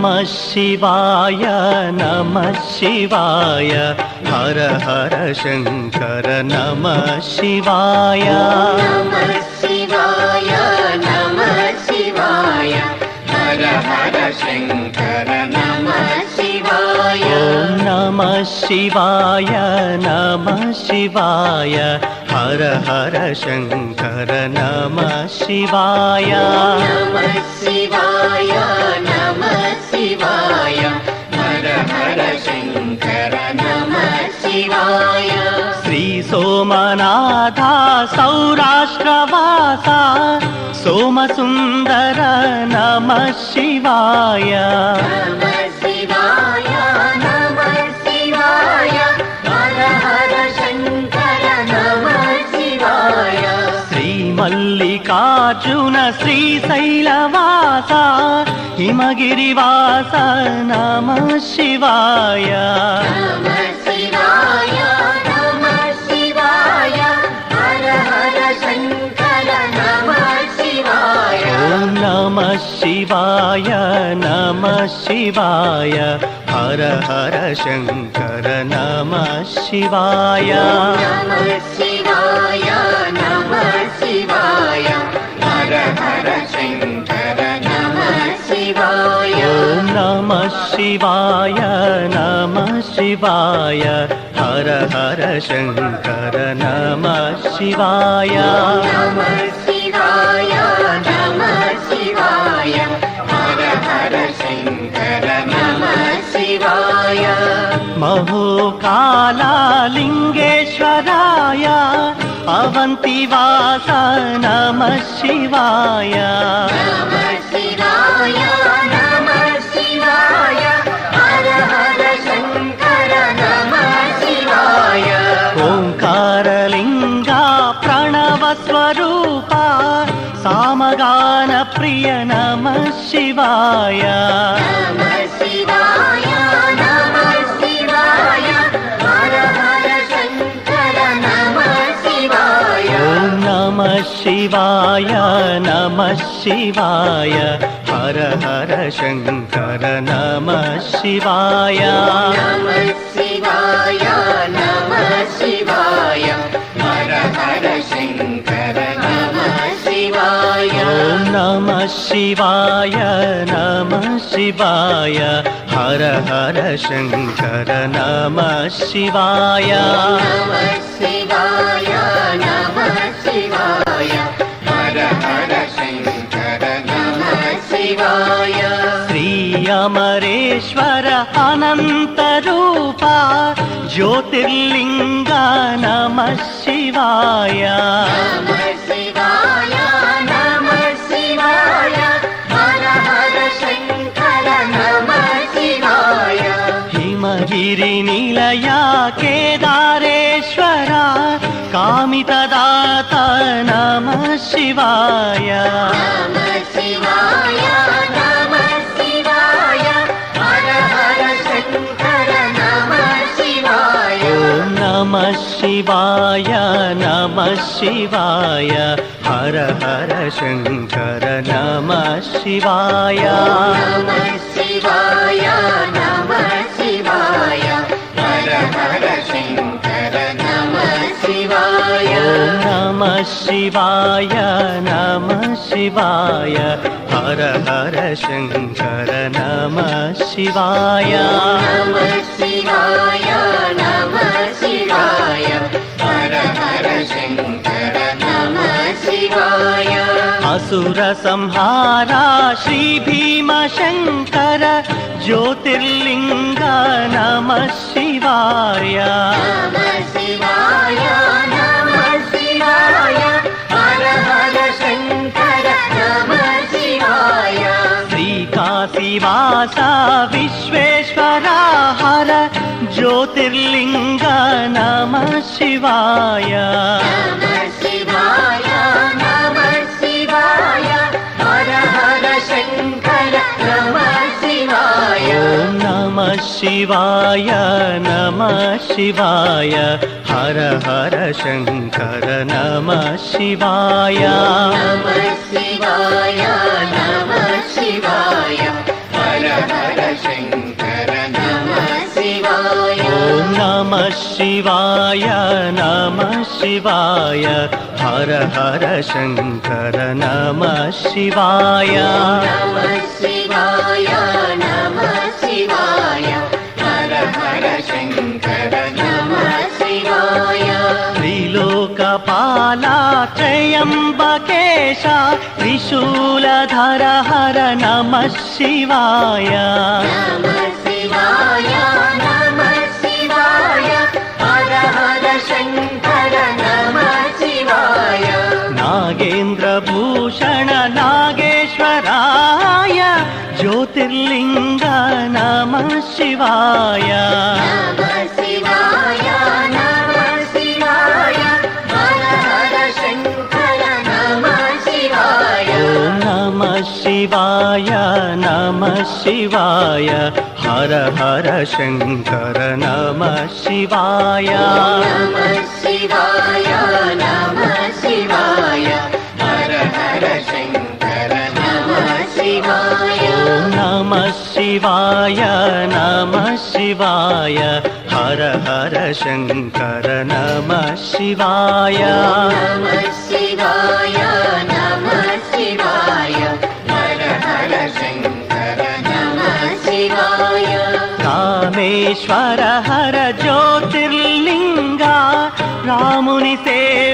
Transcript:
नमः शिवाय नमः शिवाय हर हर शंकर नमः शिवाय नमः शिवाय नमः शिवाय हर हर शंकर नमः शिवाय ओम नमः शिवाय नमः शिवाय हर हर शंकर नमः शिवाय नमः शिवाय नमः शिवाय हर हर शंकर नमः शिवाय श्री सोमनाथा सौराष्ट्रवासा सोमसुंदर नमः शिवाय नमः शिवाय नमः शिवाय हर हर शंकर नमः शिवाय श्री मल्लिकार्जुन श्रीशैलवासा हिमगिरिवास नमः शिवाय नमः शिवाय नमः शिवाय हर हर शंकर नमः शिवाय ओम नमः शिवाय नमः शिवाय हर हर शंकर नमः शिवाय नमः शिवाय नमः शिवाय हर हर शंकर नमः शिवाय ओम नमः शिवाय नमः शिवाय हर हर शंकर नमः शिवाय नमः शिवाय नमः शिवाय हर हर शंकर नमः शिवाय महोकालालिंगेश्वराय अवंतिवास नमः शिवाय नमः शिवाय नमः शिवाय हर हर शंकर नमः शिवाय ओंकारलिंगा प्रणव स्वरूपा सामगान प्रिय नमः शिवाय नमः शिवाय नमः शिवाय हर हर शंकर नमः शिवाय ओम नमः शिवाय नमः शिवाय हर हर शंकर नमः शिवाय नमः शिवाय नमः शिवाय हर हर शंकर नमः शिवाय ओम नमः शिवाय नमः शिवाय हर हर शंकर नमः शिवाय नमः शिवाय नमः शिवाय हर हर शंकर नमः शिवाय श्री अमरेश्वर अनंत रूपा ज्योतिर्लिंग नमः शिवाय नमः शिवाय नमः शिवाय हर हर शंकर नमः शिवाय हिमगिरि निलया केदारेश्वरा कामितदाता नमः शिवाय नमः शिवाय नमः शिवाय हर हर शंकर नमः शिवाय ओम नमः शिवाय नमः शिवाय हर हर शंकर नमः शिवाय नमः शिवाय नमः शिवाय हर हर शंकर नमः शिवाय ओम नमः शिवाय नमः शिवाय हर हर शंकर नमः शिवाय नमः शिवाय नमः शिवाय हर हर शंकर नमः शिवाय असुर संहारा श्री भीम शंकर ज्योतिर्लिंग नमः शिवाय नमः शिवाय नमः शिवाय हर हर शंकर नमः शिवाय श्रीकाशीवास विश्वेश्वरा हर ज्योतिर्लिंग नमः शिवाय नमः शिवाय नमः शिवाय हर हर शंकर नमः शिवाय ओम नमः शिवाय नमः शिवाय हर हर शंकर नमः शिवाय नमः शिवाय नमः शिवाय हर హర శంకర నమః శివాయ ఓం నమః శివాయ నమః శివాయ హర హర శంకర నమః శివాయ నమః శివాయ నమః శివాయ హర హర శంకర నమః శివాయ త్రిలోకపాల త్రయంబకేశ త్రిశూలధర హర నమః శివాయ నమః శివాయ నమః శివాయ హర హర శంకర నమః శివాయ నాగేంద్రభూషణ నాగేశ్వరాయ జ్యోతిర్లింగ నమః శివాయ నమః శివాయ నమః శివాయ హర హర శంకర నమః శివాయ ఓం నమః శివాయ నమః శివాయ హర హర శంకర నమః శివాయ నమః శివాయ నమః శివాయ హర హర శంకర నమః శివాయ ఓం నమః శివాయ నమః శివాయ హర హర శంకర నమః శివాయ నమః శివాయ నమః శివాయ హర హర శంకర నమః శివాయ కామేశ్వర హర జ్యోతిర్లింగ రాముని సేవ